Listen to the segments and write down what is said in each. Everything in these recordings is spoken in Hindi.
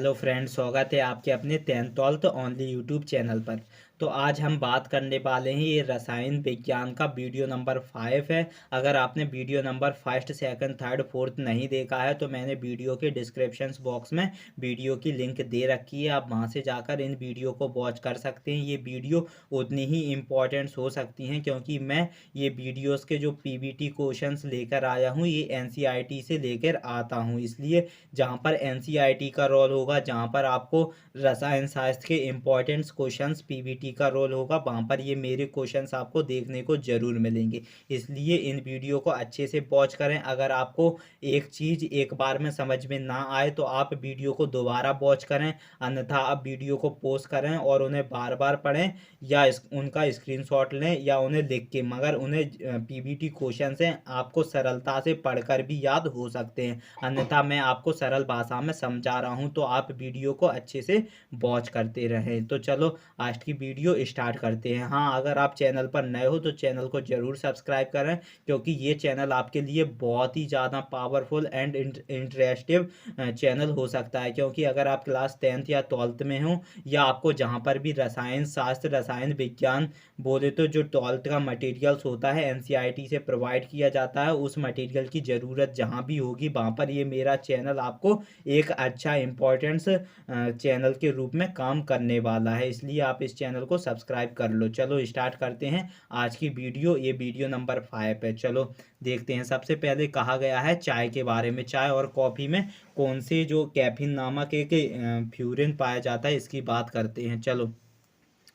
हेलो फ्रेंड्स, स्वागत है आपके अपने 10th ओनली यूट्यूब चैनल पर। तो आज हम बात करने वाले हैं ये रसायन विज्ञान का वीडियो नंबर 5 है। अगर आपने video number first second third fourth नहीं देखा है तो मैंने वीडियो के डिस्क्रिप्शन बॉक्स में वीडियो की लिंक दे रखी है, आप वहां से जाकर इन वीडियो को वॉच कर सकते हैं। ये वीडियो उतनी ही इम्पोर्टेंट्स हो सकती हैं क्योंकि मैं ये वीडियोस के जो पीबीटी क्वेश्चंस लेकर आया हूँ ये एनसीईआरटी से लेकर आता हूँ, इसलिए जहाँ पर एनसीईआरटी का रोल होगा, जहाँ पर आपको रसायन शास्त्र के इम्पोर्टेंट क्वेश्चंस पीबीटी का रोल होगा, वहाँ पर ये मेरे क्वेश्चंस आपको देखने को जरूर मिलेंगे। इसलिए इन वीडियो को अच्छे से वॉच करें। अगर आपको एक चीज़ एक बार में समझ में ना आए तो आप वीडियो को दोबारा वॉच करें, अन्यथा आप वीडियो को पॉज करें और उन्हें बार बार पढ़ें या उनका स्क्रीनशॉट लें या उन्हें लिख के, मगर उन्हें पीबीटी क्वेश्चन हैं आपको सरलता से पढ़कर भी याद हो सकते हैं। अन्यथा मैं आपको सरल भाषा में समझा रहा हूं तो आप वीडियो को अच्छे से वॉच करते रहें। तो चलो आज की वीडियो स्टार्ट करते हैं। हाँ, अगर आप चैनल पर नए हो तो चैनल को जरूर सब्सक्राइब करें क्योंकि ये चैनल आपके लिए बहुत ही ज़्यादा पावरफुल एंड इंटरेस्टिव चैनल हो सकता है। क्योंकि अगर आप क्लास 10th या 12th में हो या आपको जहाँ पर भी रसायन शास्त्र रसायन विज्ञान बोले तो जो 12th का मटेरियल्स होता है एनसीईआरटी से प्रोवाइड किया जाता है, उस मटेरियल की ज़रूरत जहाँ भी होगी वहाँ पर ये मेरा चैनल आपको एक अच्छा इम्पोर्टेंस चैनल के रूप में काम करने वाला है, इसलिए आप इस चैनल को सब्सक्राइब कर लो। चलो स्टार्ट करते हैं आज की वीडियो। ये वीडियो नंबर 5 है। चलो देखते हैं। सबसे पहले कहा गया है चाय के बारे में। चाय और कॉफ़ी में कौन से जो कैफीन नामक एक फ्यूरिन पाया जाता है इसकी बात करते हैं। चलो,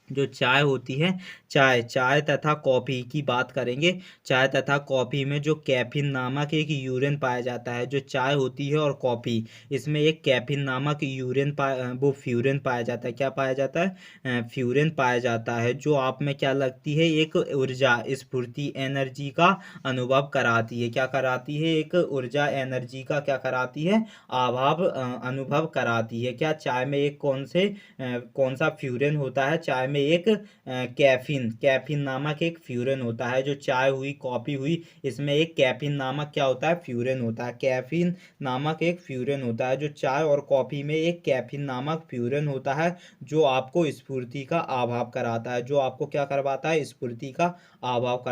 जो चाय होती है, चाय चाय तथा कॉफ़ी की बात करेंगे। चाय तथा कॉफ़ी में जो कैफीन नामक एक यूरिन पाया जाता है, जो चाय होती है और कॉफ़ी, इसमें एक कैफीन नामक वो फ्यूरिन पाया जाता है। क्या पाया जाता है? फ्यूरिन पाया जाता है, जो आप में क्या लगती है, एक ऊर्जा स्फूर्ति एनर्जी का अनुभव कराती है। क्या कराती है? एक ऊर्जा एनर्जी का क्या कराती है? अनुभव कराती है। क्या चाय में एक कौन सा फ्यूरिन होता है? चाय में एक कैफीन कैफीन नामक एक फ्यूरिन होता है। जो चाय हुई कॉफी हुई, इसमें एक कैफीन नामक क्या होता है? फ्यूरिन होता है। कैफीन नामक एक फ्यूरिन होता है। जो चाय और कॉफी में एक कैफीन नामक फ्यूरिन होता है जो आपको स्फूर्ति का अभाव कराता है। जो आपको क्या करवाता है? स्फूर्ति का अभाव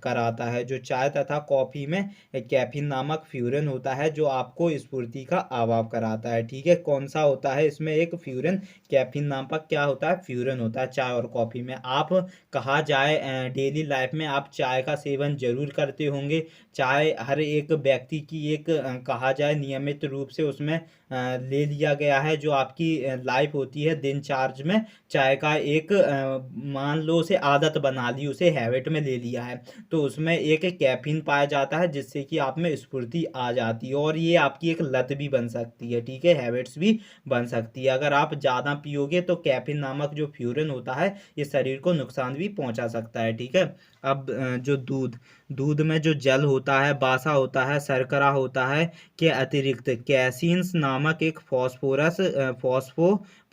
कराता है। जो चाय तथा कॉफी में एक कैफीन नामक फ्यूरिन होता है जो आपको स्फूर्ति का अभाव कराता है। ठीक है, कौन सा होता है इसमें? एक फ्यूरिन कैफीन नामक क्या होता है? फ्यूरिन होता है चाय और कॉफ़ी में। आप कहा जाए डेली लाइफ में आप चाय का सेवन जरूर करते होंगे। चाय हर एक व्यक्ति की एक कहा जाए नियमित रूप से उसमें ले लिया गया है। जो आपकी लाइफ होती है दिनचर्या में, चाय का एक मान लो उसे आदत बना ली, उसे हैबिट में ले लिया है, तो उसमें एक कैफीन पाया जाता है जिससे कि आप में स्फूर्ति आ जाती है और ये आपकी एक लत भी बन सकती है। ठीक है, हैबिट्स भी बन सकती है। अगर आप ज़्यादा पियोगे तो कैफीन नामक जो फ्यूरिन होता है ये शरीर को नुकसान भी पहुंचा सकता है। ठीक है, अब जो दूध दूध में जो जल होता है, बासा होता है, शर्करा होता है के अतिरिक्त कैसीन्स नामक एक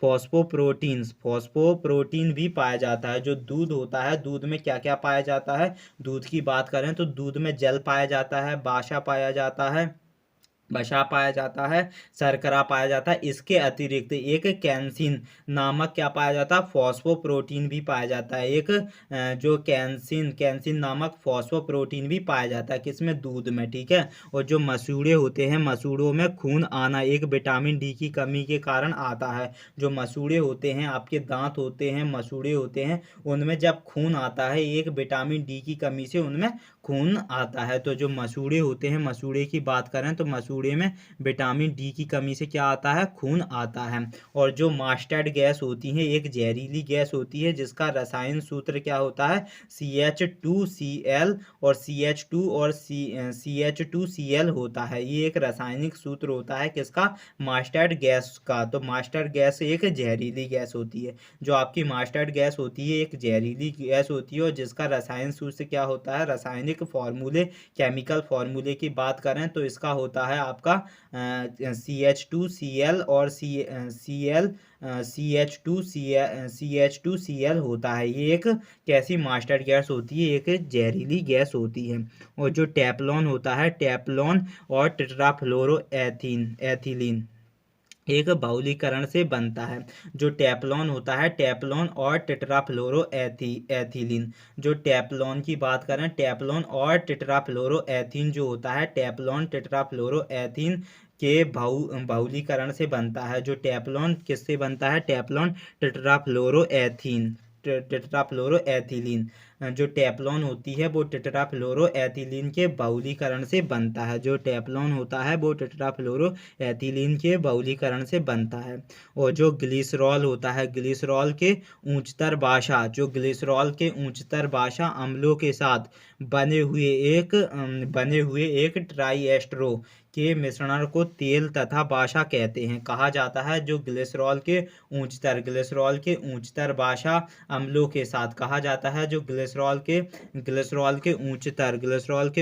फॉस्फोप्रोटीन भी पाया जाता है। जो दूध होता है, दूध में क्या क्या पाया जाता है? दूध की बात करें तो दूध में जल पाया जाता है, बासा पाया जाता है, वसा पाया जाता है, शर्करा पाया जाता है। इसके अतिरिक्त एक कैंसिन नामक क्या पाया जाता है? फॉस्फोप्रोटीन भी पाया जाता है। एक जो कैंसिन नामक फॉस्फोप्रोटीन भी पाया जाता है किसमें? दूध में। ठीक है, और जो मसूड़े होते हैं, मसूड़ों में खून आना एक विटामिन डी की कमी के कारण आता है। जो मसूड़े होते हैं, आपके दांत होते हैं, मसूड़े होते हैं, उनमें जब खून आता है एक विटामिन डी की कमी से उनमें खून आता है। तो जो मसूड़े होते हैं, मसूड़े की बात करें तो मसूड़े में विटामिन डी की कमी से क्या आता है? खून आता है। और जो मास्टर्ड गैस होती है, एक जहरीली गैस होती है जिसका रसायन सूत्र क्या होता है? CH2Cl और CH2 और CH2Cl होता है। ये एक रासायनिक सूत्र होता है किसका? मास्टर्ड गैस का। तो मास्टर्ड गैस एक जहरीली गैस होती है। जो आपकी मास्टर्ड गैस होती है एक जहरीली गैस होती है और जिसका रसायन सूत्र क्या होता है? रासायनिक फॉर्मूले, केमिकल फॉर्मूले की बात करें तो इसका होता है आपका CH2Cl और CH2Cl होता है। ये एक कैसी मास्टर्ड गैस होती है? एक जहरीली गैस होती है। और जो टेफ्लॉन होता है, टेफ्लॉन और टेट्राफ्लोरो एथिलीन एक बहुलीकरण से बनता है। जो टेफ्लॉन होता है, टेफ्लॉन और एथिलीन, जो टेफ्लॉन की बात करें, टेफ्लॉन और एथीन जो होता है, टेफ्लॉन एथीन के बहुलीकरण से बनता है। जो टेफ्लॉन किससे बनता है? Teflon ethene ethylene. जो टेफ्लॉन होती है वो एथिलीन के बहुलीकरण से बनता है। जो टेफ्लॉन होता है वो एथिलीन के बहुलीकरण से बनता है। और जो ग्लिसरॉल होता है, ग्लिसरॉल के ऊंचतर बाशा अम्लों के साथ बने हुए एक ट्राइएस्टरो के मिश्रण को तेल तथा बाशा कहते हैं, कहा जाता है। जो ग्लिसरॉल के बाशा अम्लों के साथ कहा जाता है। जो ग्लिसरॉल के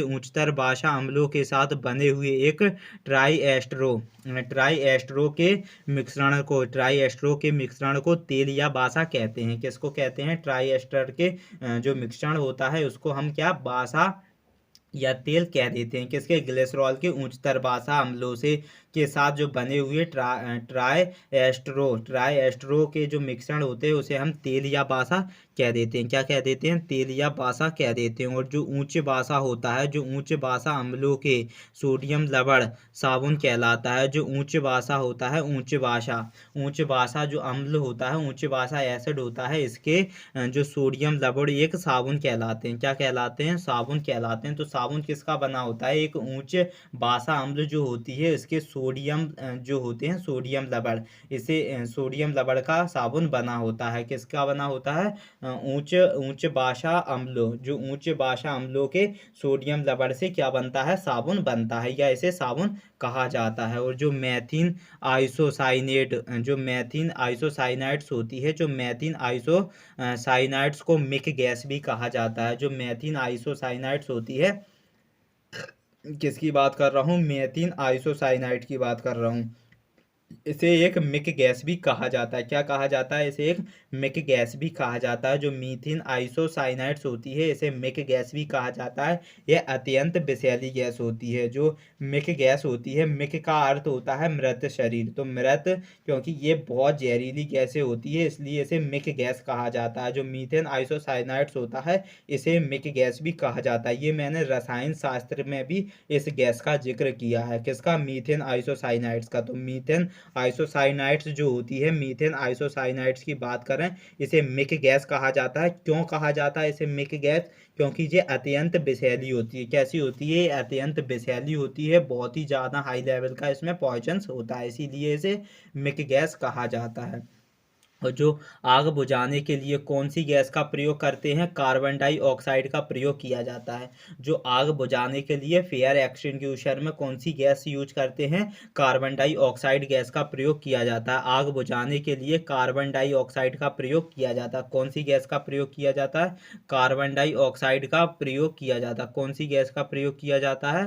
ऊंचतर बाशा अम्लों के साथ बने हुए एक ट्राइएस्टरो के मिश्रण को तेल या बासा कहते हैं। किसको कहते हैं? ट्राइएस्टर के जो मिश्रण होता है उसको हम क्या बासा या तेल कह देते हैं। किसके? ग्लिसरॉल के उच्चतर बासा अम्लों से के साथ जो बने हुए ट्राई एस्ट्रो के जो मिश्रण होते हैं उसे हम तेल या बासा कह देते हैं। क्या कह देते हैं? तेल या बासा कह देते हैं। और जो ऊंचे बासा होता है, जो ऊंचे बासा अम्लों के सोडियम लवण साबुन कहलाता है। जो ऊंचे बासा होता है, ऊंचे बासा जो अम्ल होता है, ऊंचे बासा एसिड होता है, इसके जो सोडियम लवण एक साबुन कहलाते हैं। क्या कहलाते हैं? साबुन कहलाते हैं। तो साबुन किसका बना होता है? एक ऊंचे बासा अम्ल जो होती है इसके सोडियम जो होते हैं सोडियम लवण, इसे सोडियम लवण का साबुन बना होता है। किसका बना होता है? ऊंचे ऊंचे बाशा अम्लों, जो ऊंचे बाशा अम्लों के सोडियम लवण से क्या बनता है? साबुन बनता है, या इसे साबुन कहा जाता है। और जो मैथिन आइसोसाइनाइड्स होती है, जो मैथिन आइसोसाइनाइड्स को मिक गैस भी कहा जाता है। जो मैथिन आइसोसाइनाइड्स होती है, किसकी बात कर रहा हूँ? मेथिन आइसोसाइनाइड की बात कर रहा हूँ। इसे एक मिक गैस भी कहा जाता है। क्या कहा जाता है? इसे एक मिक गैस भी कहा जाता है। जो मीथिन आइसोसाइनाइड्स होती है इसे मिक गैस भी कहा जाता है। यह अत्यंत विषैली गैस होती है। जो मिक गैस होती है, मिक का अर्थ होता है मृत शरीर, तो मृत, क्योंकि ये बहुत जहरीली गैसें होती है इसलिए इसे मिक गैस कहा जाता है। जो मीथेन आइसोसाइनाइड्स होता है इसे मिक गैस भी कहा जाता है। ये मैंने रसायन शास्त्र में भी इस गैस का जिक्र किया है। किसका? मीथेन आइसोसाइनाइड्स का। तो मीथेन आइसोसाइनाइड्स जो होती है, मीथेन आइसोसाइनाइड्स की बात करें, इसे मिक गैस कहा जाता है। क्यों कहा जाता है इसे मिक गैस? क्योंकि ये अत्यंत विषैली होती है। कैसी होती है? अत्यंत विषैली होती है, बहुत ही ज़्यादा हाई लेवल का इसमें पॉइजन्स होता है, इसीलिए इसे मिक गैस कहा जाता है। और जो आग बुझाने के लिए कौन सी गैस का प्रयोग करते हैं? कार्बन डाइऑक्साइड का प्रयोग किया जाता है। जो आग बुझाने के लिए फायर एक्सटिंग्विशर में कौन सी गैस यूज करते हैं? कार्बन डाइऑक्साइड गैस का प्रयोग किया जाता है। आग बुझाने के लिए कार्बन डाइऑक्साइड का प्रयोग किया जाता है। कौन सी गैस का प्रयोग किया जाता है? कार्बन डाइऑक्साइड का प्रयोग किया जाता है। कौन सी गैस का प्रयोग किया जाता है?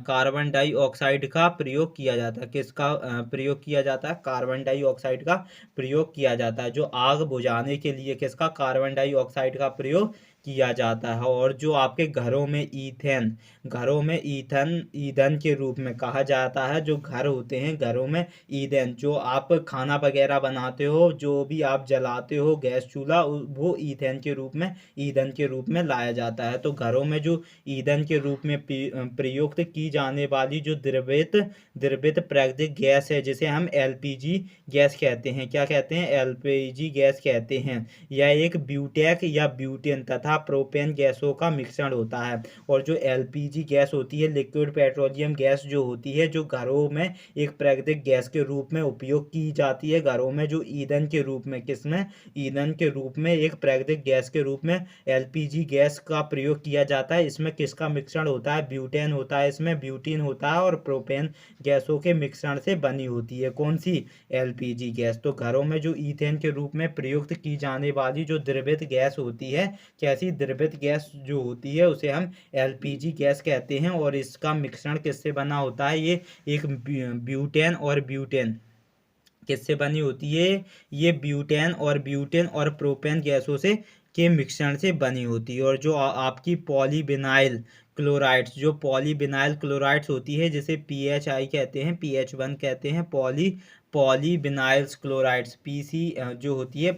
कार्बन डाइऑक्साइड का प्रयोग किया जाता है। किसका प्रयोग किया जाता है? कार्बन डाइऑक्साइड का प्रयोग किया जाता है। जो आग बुझाने के लिए किसका? कार्बन डाइऑक्साइड का प्रयोग किया जाता है। और जो आपके घरों में ईंधन के रूप में कहा जाता है। जो घर होते हैं, घरों में ईंधन, जो आप खाना वगैरह बनाते हो, जो भी आप जलाते हो, गैस चूल्हा, वो ईंधन के रूप में लाया जाता है। तो घरों में जो ईंधन के रूप में प्रयुक्त की जाने वाली जो द्रवित प्राकृतिक गैस है, जिसे हम एलपीजी गैस कहते हैं। क्या कहते हैं? एलपीजी गैस कहते हैं। यह एक ब्यूटेक या ब्यूटेन तथा प्रोपेन गैसों का मिश्रण होता है। और जो एलपीजी गैस होती है, लिक्विड पेट्रोलियम गैस जो होती है, जो घरों में एक प्राकृतिक गैस के रूप में उपयोग की जाती है। घरों में जो ईंधन के रूप में, किसमें? ईंधन के रूप में, एक प्राकृतिक गैस के रूप में एलपीजी गैस का प्रयोग किया जाता है। इसमें किसका मिश्रण होता है? ब्यूटेन होता है, इसमें ब्यूटीन होता है, और प्रोपेन गैसों के मिश्रण से बनी होती है। कौन सी? LPG gas. तो घरों में जो ईथेन के रूप में प्रयुक्त की जाने वाली जो द्रवित गैस होती है, कैसी? द्रवित गैस जो होती है उसे हम एलपीजी गैस कहते हैं। और इसका मिश्रण किससे बना होता है? ये एक ब्यूटेन किससे बनी होती है? ये ब्यूटेन और प्रोपेन गैसों से के मिश्रण से बनी होती है। और जो आपकी पॉलीविनाइल क्लोराइड्स, होती है, जिसे PHI कहते हैं, PH1 कहते हैं, पॉलीविनाइल्स क्लोराइड्स, पीसी जो होती है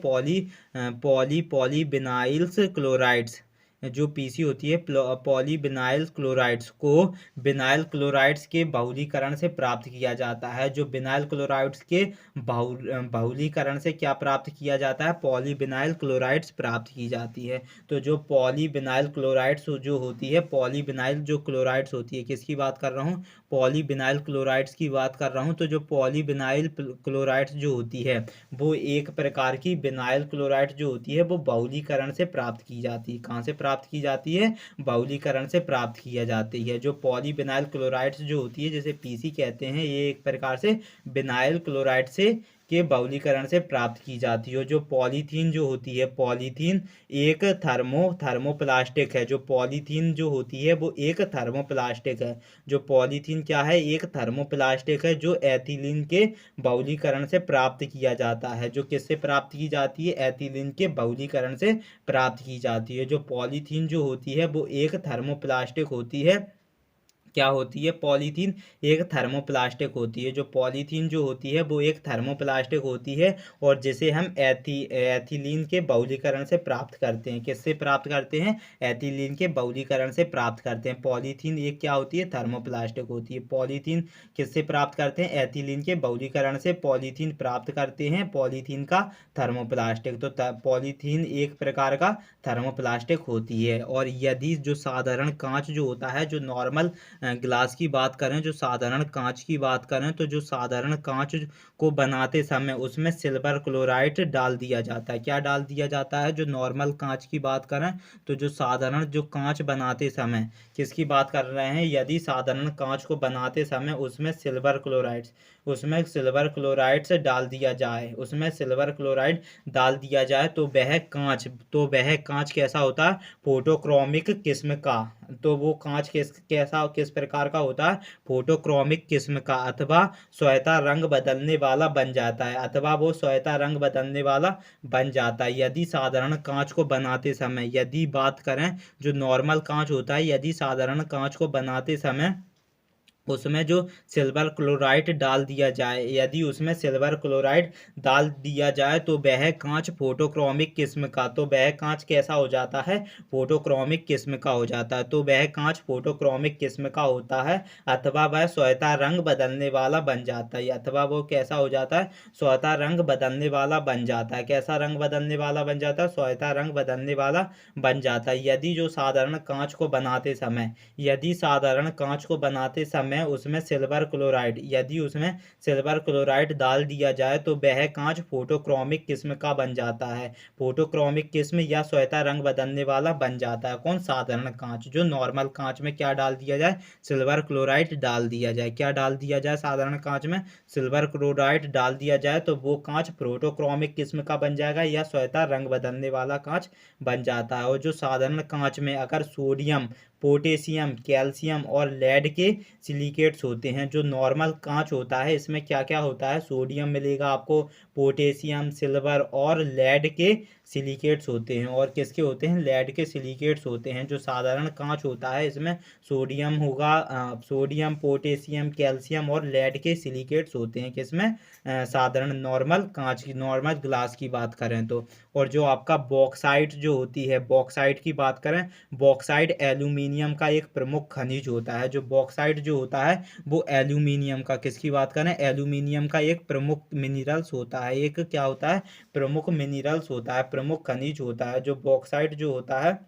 पॉलीविनाइल्स क्लोराइड्स, जो पीसी होती है पॉलीविनाइल क्लोराइड्स को विनाइल क्लोराइड्स के बहुलीकरण से प्राप्त किया जाता है। जो विनाइल क्लोराइड्स के बहुलीकरण से क्या प्राप्त किया जाता है, पॉलीविनाइल क्लोराइड्स प्राप्त की जाती है। तो जो पॉलीविनाइल क्लोराइड्स जो होती है, पॉलीविनाइल जो क्लोराइड्स होती है, किसकी बात कर रहा हूँ, पॉलीविनाइल क्लोराइड्स की बात कर रहा हूँ। तो जो पॉलीविनाइल क्लोराइड्स जो होती है वो एक प्रकार की विनाइल क्लोराइड जो होती है वो बहुलीकरण से प्राप्त की जाती है। कहाँ से प्राप्त की जाती है, बहुलीकरण से प्राप्त किया जाती है। जो पॉलीविनाइल क्लोराइड्स जो होती है, जैसे पीसी कहते हैं, ये एक प्रकार से विनाइल क्लोराइड से के बहुलीकरण से प्राप्त की जाती है। जो पॉलीथीन जो होती है, पॉलीथीन एक थर्मोप्लास्टिक है। जो पॉलीथीन जो होती है वो एक थर्मोप्लास्टिक है। जो पॉलीथीन क्या है, एक थर्मोप्लास्टिक है जो एथिलीन के बहुलीकरण से प्राप्त किया जाता है। जो किससे प्राप्त की जाती है, एथिलीन के बहुलीकरण से प्राप्त की जाती है। जो पॉलीथीन जो होती है वो एक थर्मोप्लास्टिक होती है। क्या होती है, पॉलीथीन एक थर्मोप्लास्टिक होती है। जो पॉलीथीन जो होती है वो एक थर्मोप्लास्टिक होती है और जिसे हम एथिलीन के बहुलीकरण से प्राप्त करते हैं। किससे प्राप्त करते हैं, एथिलीन के बहुलीकरण से प्राप्त करते हैं। पॉलीथीन एक क्या होती है, थर्मोप्लास्टिक होती है। पॉलीथीन किससे प्राप्त करते हैं, एथिलीन के बहुलीकरण से पॉलीथीन प्राप्त करते हैं, पॉलीथीन का थर्मोप्लास्टिक। तो पॉलीथीन एक प्रकार का थर्मोप्लास्टिक होती है। और यदि जो साधारण कांच जो होता है, जो नॉर्मल ग्लास की बात करें, जो साधारण कांच की बात करें, तो जो साधारण कांच को बनाते समय उसमें सिल्वर क्लोराइड डाल दिया जाता है। क्या डाल दिया जाता है, जो नॉर्मल कांच की बात करें, तो जो साधारण जो कांच बनाते समय, किसकी बात कर रहे हैं, यदि साधारण कांच को बनाते समय उसमें सिल्वर क्लोराइड्स डाल दिया जाए, उसमें सिल्वर क्लोराइड डाल दिया जाए तो वह कांच कैसा होता है, फोटोक्रोमिक किस्म का। तो वो कांच किस प्रकार का होता है, फोटोक्रोमिक किस्म का, अथवा श्वेता रंग बदलने वाला बन जाता है, अथवा वो श्वेता रंग बदलने वाला बन जाता है। यदि साधारण कांच को बनाते समय, यदि बात करें जो नॉर्मल कांच होता है, यदि साधारण कांच को बनाते समय उसमें जो सिल्वर क्लोराइड डाल दिया जाए, यदि उसमें सिल्वर क्लोराइड डाल दिया जाए तो वह कांच फोटोक्रोमिक किस्म का, तो वह कांच कैसा हो जाता है, फोटोक्रोमिक किस्म का हो जाता है। तो वह कांच फोटोक्रोमिक किस्म का होता है, अथवा वह श्वेता रंग बदलने वाला बन जाता है, अथवा वो कैसा हो जाता है, श्वेता रंग बदलने वाला बन जाता है। कैसा रंग बदलने वाला बन जाता है, श्वेता रंग बदलने वाला बन जाता है। यदि जो साधारण कांच को बनाते समय, यदि साधारण कांच को बनाते समय उसमें सिल्वर क्लोराइड, यदि उसमें सिल्वर क्लोराइड डाल दिया जाए तो वह कांच फोटोक्रोमिक किस्म का बन जाता है, फोटोक्रोमिक किस्म या श्वेता रंग बदलने वाला बन जाता है। कौन, साधारण कांच। जो नॉर्मल कांच में क्या डाल दिया जाए, सिल्वर क्लोराइड डाल दिया जाए। क्या डाल दिया जाए, साधारण कांच में सिल्वर क्लोराइड डाल दिया जाए तो वो कांच फोटोक्रोमिक किस्म का बन जाएगा या श्वेता रंग बदलने वाला कांच बन जाता है। और जो साधारण कांच में अगर सोडियम, पोटेशियम, कैल्शियम और लेड के सिलिकेट्स होते हैं, जो नॉर्मल कांच होता है इसमें क्या क्या होता है, सोडियम मिलेगा आपको, पोटेशियम, सिल्वर और लेड के सिलिकेट्स होते हैं। और किसके होते हैं, लेड के सिलिकेट्स होते हैं। जो साधारण कांच होता है इसमें सोडियम होगा, सोडियम, पोटेशियम, कैल्शियम और लेड के सिलिकेट्स होते हैं। किसमें, साधारण नॉर्मल कांच की, नॉर्मल ग्लास की बात करें तो। और जो आपका बॉक्साइट जो होती है, बॉक्साइट की बात करें, बॉक्साइट एल्यूमिनियम का एक प्रमुख खनिज होता है। जो बॉक्साइट जो होता है वो एल्यूमिनियम का, किसकी बात करें, एल्यूमिनियम का एक प्रमुख मिनरल्स होता है। एक क्या होता है, प्रमुख मिनरल्स होता है, प्रमुख खनिज होता है। जो बॉक्साइट जो होता है,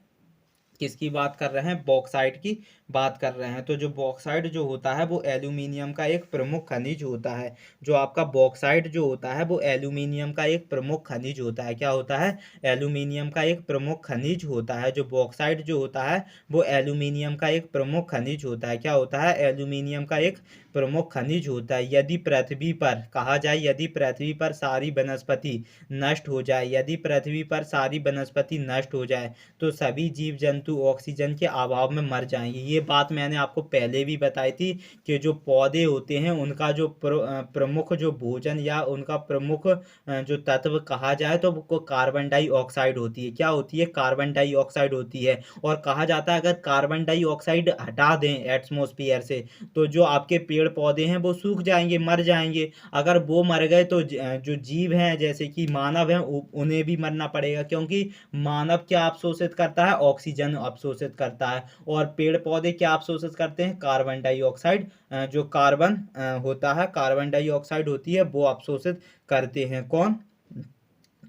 किसकी बात कर रहे हैं, बॉक्साइट की बात कर रहे हैं। तो जो बॉक्साइट जो होता है वो एल्यूमिनियम का एक प्रमुख खनिज होता है। जो आपका बॉक्साइट जो होता है वो एल्यूमिनियम का एक प्रमुख खनिज होता है। क्या होता है, एल्यूमिनियम का एक प्रमुख खनिज होता है। जो बॉक्साइट जो होता है वो एल्यूमिनियम का एक प्रमुख खनिज होता है। क्या होता है, एल्यूमिनियम का एक प्रमुख खनिज होता है। यदि पृथ्वी पर, कहा जाए यदि पृथ्वी पर सारी वनस्पति नष्ट हो जाए, यदि पृथ्वी पर सारी वनस्पति नष्ट हो जाए तो सभी जीव जंतु ऑक्सीजन के अभाव में मर जाएंगे। ये बात मैंने आपको पहले भी बताई थी कि जो पौधे होते हैं उनका जो प्रमुख जो भोजन या उनका प्रमुख जो तत्व कहा जाए तो वो कार्बन डाइऑक्साइड होती है। क्या होती है, कार्बन डाइऑक्साइड होती है। और कहा जाता है अगर कार्बन डाइऑक्साइड हटा दें एटमॉस्फेयर से तो जो आपके पेड़ पेड़ पौधे हैं वो सूख जाएंगे, मर जाएंगे। अगर वो मर गए तो जो जीव हैं जैसे कि मानव हैं उन्हें भी मरना पड़ेगा, क्योंकि मानव क्या अवशोषित करता है? ऑक्सीजन अवशोषित करता है। और पेड़ पौधे क्या अवशोषित करते हैं? Carbon dioxide. जो कार्बन होता है, कार्बन डाइऑक्साइड होती है, वो अवशोषित करते हैं। कौन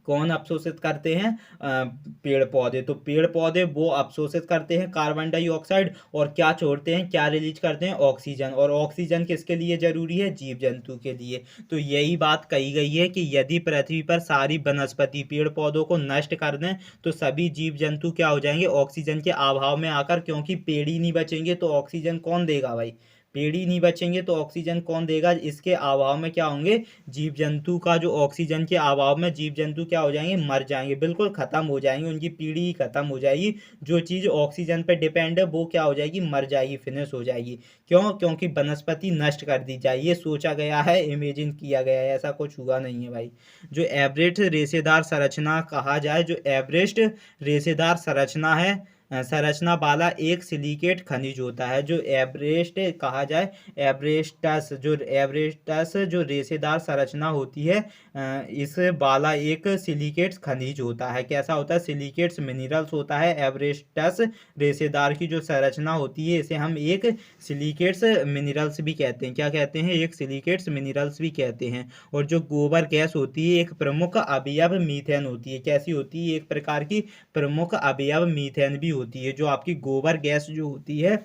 कौन अवशोषित करते हैं? पेड़ पौधे। तो पेड़ पौधे वो अवशोषित करते हैं कार्बन डाइऑक्साइड, और क्या छोड़ते हैं, क्या रिलीज करते हैं? ऑक्सीजन। और ऑक्सीजन किसके लिए जरूरी है? जीव जंतु के लिए। तो यही बात कही गई है कि यदि पृथ्वी पर सारी वनस्पति पेड़ पौधों को नष्ट कर दें तो सभी जीव जंतु क्या हो जाएंगे? ऑक्सीजन के अभाव में आकर, क्योंकि पेड़ ही नहीं बचेंगे तो ऑक्सीजन कौन देगा भाई? पेड़ ही नहीं बचेंगे तो ऑक्सीजन कौन देगा? इसके अभाव में क्या होंगे? जीव जंतु का जो ऑक्सीजन के अभाव में जीव जंतु क्या हो जाएंगे? मर जाएंगे, बिल्कुल खत्म हो जाएंगे, उनकी पीढ़ी ही खत्म हो जाएगी। जो चीज़ ऑक्सीजन पे डिपेंड है वो क्या हो जाएगी? मर जाएगी, फिनिश हो जाएगी। क्यों? क्योंकि वनस्पति नष्ट कर दी जाए, ये सोचा गया है, इमेजिन किया गया है, ऐसा कुछ हुआ नहीं है भाई। जो एवरेस्ट रेशेदार संरचना कहा जाए, जो एवरेस्ट रेशेदार संरचना है, संरचना वाला एक सिलिकेट खनिज होता है। जो एवरेस्ट कहा जाए, एवरेस्टस जो रेशेदार संरचना होती है, इस वाला एक सिलिकेट खनिज होता है। कैसा होता है? सिलिकेट्स मिनरल्स होता है। एवरेस्टस रेशेदार की जो संरचना होती है इसे हम एक सिलिकेट्स मिनरल्स भी कहते हैं। क्या कहते हैं? एक सिलिकेट्स मिनरल्स भी कहते हैं। और जो गोबर गैस होती है एक प्रमुख अवयव मीथेन होती है। कैसी होती है? एक प्रकार की प्रमुख अवयव मीथेन भी होती है। जो आपकी गोबर गैस जो होती है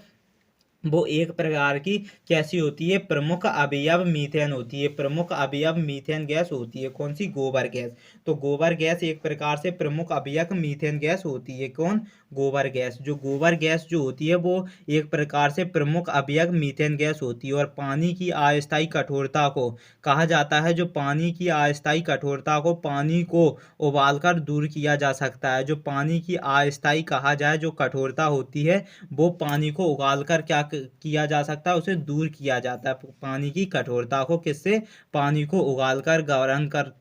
वो एक प्रकार की कैसी होती है? प्रमुख अवयव मीथेन होती है। प्रमुख अवयव मीथेन गैस होती है। कौन सी? गोबर गैस। तो गोबर गैस एक प्रकार से प्रमुख अवयव मीथेन गैस होती है। कौन? गोबर गैस। जो गोबर गैस जो होती है वो एक प्रकार से प्रमुख अवयव मीथेन गैस होती है। और पानी की अस्थायी कठोरता को कहा जाता है, जो पानी की अस्थायी कठोरता को पानी को उबालकर दूर किया जा सकता है। जो पानी की अस्थायी कहा जाए जो कठोरता होती है वो पानी को उबालकर क्या किया जा सकता है? उसे दूर किया जाता है। पानी की कठोरता को किससे? पानी को उबालकर गर्म कर,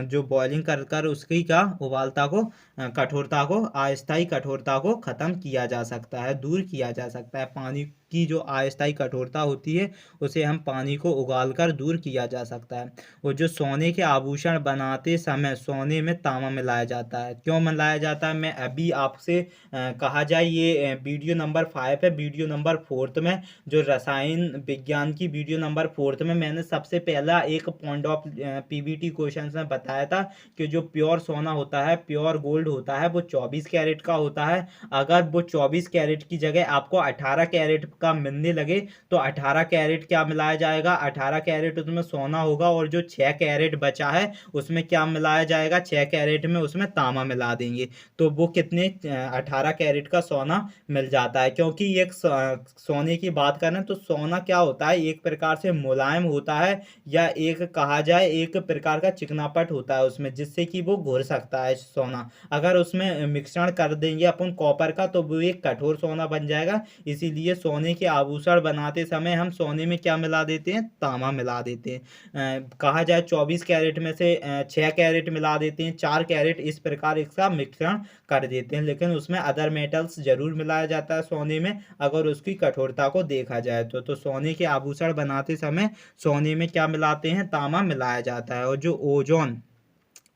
जो बॉइलिंग कर कर उसकी क्या उबालता को, कठोरता को, अस्थायी कठोरता को खत्म किया जा सकता है, दूर किया जा सकता है। पानी की जो अस्थायी कठोरता होती है उसे हम पानी को उगालकर दूर किया जा सकता है। और जो सोने के आभूषण बनाते समय सोने में तांबा मिलाया जाता है। क्यों मिलाया जाता है? मैं अभी आपसे कहा जाए ये वीडियो नंबर 5 है। वीडियो नंबर 4 में, जो रसायन विज्ञान की वीडियो नंबर 4 में मैंने सबसे पहला एक पॉइंट ऑफ पीबीटी क्वेश्चन में बताया था कि जो प्योर सोना होता है, प्योर गोल्ड होता है, वो 24 कैरेट का होता है। अगर वो 24 कैरेट की जगह आपको 18 कैरेट का मिलने लगे तो 18 कैरेट क्या मिलाया जाएगा? 18 कैरेट उसमें सोना होगा, और जो 6 कैरेट बचा है उसमें क्या मिलाया जाएगा? 6 कैरेट में उसमें तांबा मिला देंगे तो वो कितने 18 कैरेट का सोना मिल जाता है। क्योंकि एक सोने की बात करें तो सोना क्या होता है? एक प्रकार से मुलायम होता है, या एक कहा जाए एक प्रकार का चिकनापट होता है उसमें, जिससे कि वो घुल सकता है सोना। अगर उसमें मिश्रण कर देंगे अपन कॉपर का तो वो एक कठोर सोना बन जाएगा। इसीलिए सोने के आभूषण बनाते समय हम सोने में क्या मिला देते हैं? तांबा मिला देते हैं। कहा जाए 24 कैरेट में से 6 कैरेट मिला देते हैं, 4 कैरेट, इस प्रकार इसका मिश्रण कर देते हैं। लेकिन उसमें अदर मेटल्स जरूर मिलाया जाता है सोने में, अगर उसकी कठोरता को देखा जाए तो सोने के आभूषण बनाते समय सोने में क्या मिलाते हैं? तांबा मिलाया जाता है। और जो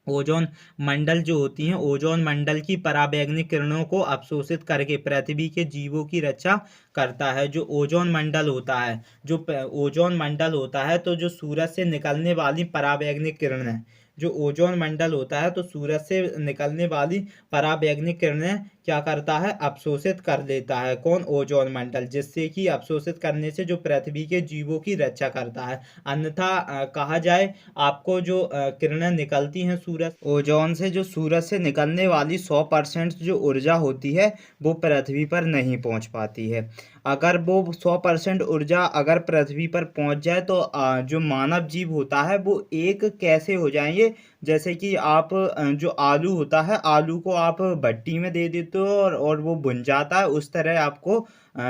ओजोन मंडल जो होती हैं, ओजोन मंडल की पराबैंगनी किरणों को अवशोषित करके पृथ्वी के जीवों की रक्षा करता है। जो ओजोन मंडल होता है, जो ओजोन मंडल होता है तो जो सूरज से निकलने वाली पराबैंगनी किरणें, जो ओजोन मंडल होता है तो सूरज से निकलने वाली पराबैंगनी किरणें क्या करता है? अवशोषित कर लेता है। कौन? ओजोन मंडल। जिससे कि अवशोषित करने से जो पृथ्वी के जीवों की रक्षा करता है। अन्यथा कहा जाए आपको जो किरणें निकलती हैं सूरज, ओजोन से, जो सूरज से निकलने वाली 100% जो ऊर्जा होती है वो पृथ्वी पर नहीं पहुंच पाती है। अगर वो 100% ऊर्जा अगर पृथ्वी पर पहुंच जाए तो जो मानव जीव होता है वो एक कैसे हो जाएंगे? जैसे कि आप जो आलू होता है, आलू को आप भट्टी में दे देते हो और वो भुन जाता है, उस तरह आपको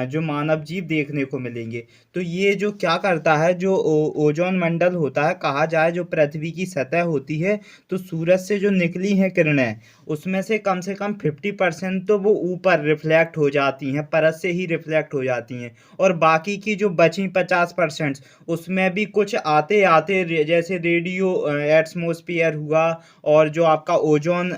जो मानव जीव देखने को मिलेंगे। तो ये जो क्या करता है, जो ओजोन मंडल होता है, कहा जाए जो पृथ्वी की सतह होती है, तो सूरज से जो निकली हैं किरणें उसमें से कम 50% तो वो ऊपर रिफ्लेक्ट हो जाती हैं, परत से ही रिफ्लेक्ट हो जाती हैं, और बाकी की जो बची 50% उसमें भी कुछ आते आते जैसे रेडियो एटमॉस्फेयर हुआ और जो आपका ओजोन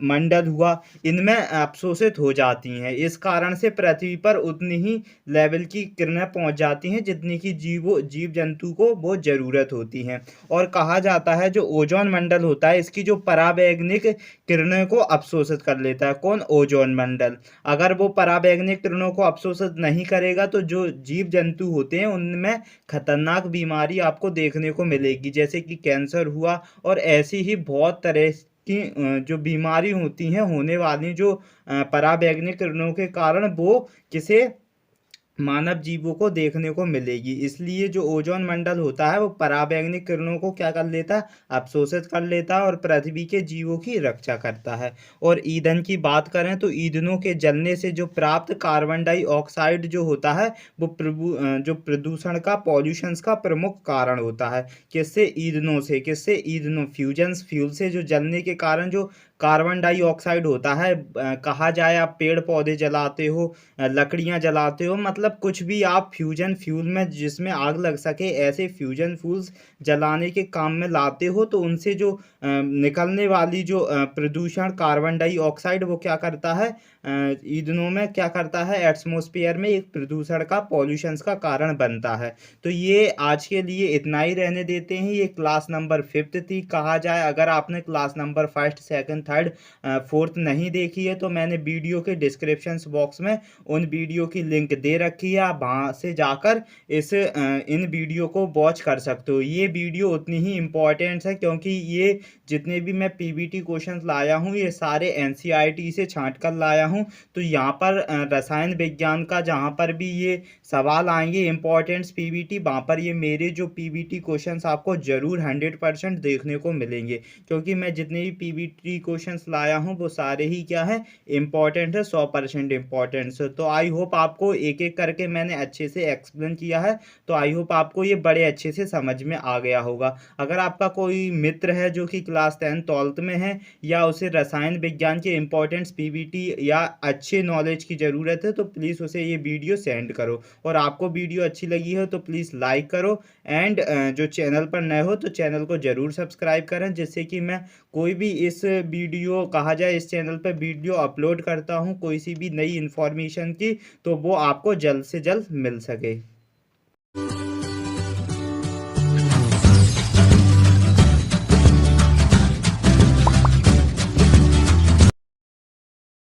मंडल हुआ, इनमें अवशोषित हो जाती हैं। इस कारण से पृथ्वी पर उतनी ही लेवल की किरणें पहुंच जाती हैं जितनी की जीव जंतु को वो ज़रूरत होती हैं। और कहा जाता है जो ओजोन मंडल होता है इसकी जो पराबैंगनिक किरणों को अवशोषित कर लेता है। कौन? ओजोन मंडल। अगर वो पराबैंगनिक किरणों को अवशोषित नहीं करेगा तो जो जीव जंतु होते हैं उनमें खतरनाक बीमारी आपको देखने को मिलेगी, जैसे कि कैंसर हुआ, और ऐसी ही बहुत तरह की जो बीमारी होती हैं होने वाली, जो पराबैंगनिक किरणों के कारण वो किसे मानव जीवों को देखने को मिलेगी। इसलिए जो ओजोन मंडल होता है वो पराबैंगनिक किरणों को क्या कर लेता है? अवशोषित कर लेता है और पृथ्वी के जीवों की रक्षा करता है। और ईंधन की बात करें तो ईंधनों के जलने से जो प्राप्त कार्बन डाइऑक्साइड जो होता है वो जो प्रदूषण का, पॉल्यूशंस का प्रमुख कारण होता है। किससे? ईंधनों से। किससे? ईंधनों, फ्यूजन्स फ्यूल से जो जलने के कारण जो कार्बन डाइऑक्साइड होता है, कहा जाए आप पेड़ पौधे जलाते हो, लकड़ियाँ जलाते हो, मतलब कुछ भी आप फ्यूजन फ्यूल में जिसमें आग लग सके ऐसे फ्यूजन फ्यूल्स जलाने के काम में लाते हो, तो उनसे जो निकलने वाली जो प्रदूषण कार्बन डाइऑक्साइड वो क्या करता है? ईंधनों में क्या करता है? एटमॉस्फेयर में एक प्रदूषण का, पॉल्यूशंस का कारण बनता है। तो ये आज के लिए इतना ही रहने देते हैं। ये क्लास नंबर 5th थी। कहा जाए अगर आपने class number 1st, 2nd, 3rd, 4th नहीं देखी है तो मैंने वीडियो के डिस्क्रिप्शन बॉक्स में उन वीडियो की लिंक दे रखी है, आप वहाँ से जाकर इन वीडियो को वॉच कर सकते हो। ये वीडियो उतनी ही इम्पोर्टेंट है क्योंकि ये जितने भी मैं पीबीटी क्वेश्चंस लाया हूँ ये सारे एनसीईआरटी से छांट कर लाया हूँ। तो यहाँ पर रसायन विज्ञान का जहाँ पर भी ये सवाल आएंगे इम्पोर्टेंट्स पीबीटी, वहाँ पर ये मेरे जो पीबीटी क्वेश्चंस आपको ज़रूर 100% देखने को मिलेंगे, क्योंकि मैं जितने भी पीबीटी क्वेश्चंस लाया हूँ वो सारे ही क्या है? इम्पॉर्टेंट है, 100% इम्पॉर्टेंट है। तो आई होप आपको एक एक करके मैंने अच्छे से एक्सप्लेन किया है, तो आई होप आपको ये बड़े अच्छे से समझ में आ गया होगा। अगर आपका कोई मित्र है जो कि क्लास 10 12th में है या उसे रसायन विज्ञान के इम्पोर्टेंट्स पीबीटी या अच्छे नॉलेज की ज़रूरत है तो प्लीज़ उसे ये वीडियो सेंड करो। और आपको वीडियो अच्छी लगी हो तो प्लीज़ लाइक करो, एंड जो चैनल पर नए हो तो चैनल को ज़रूर सब्सक्राइब करें, जिससे कि मैं कोई भी इस वीडियो, कहा जाए इस चैनल पर वीडियो अपलोड करता हूँ कोई सी भी नई इन्फॉर्मेशन की, तो वो आपको जल्द से जल्द मिल सके।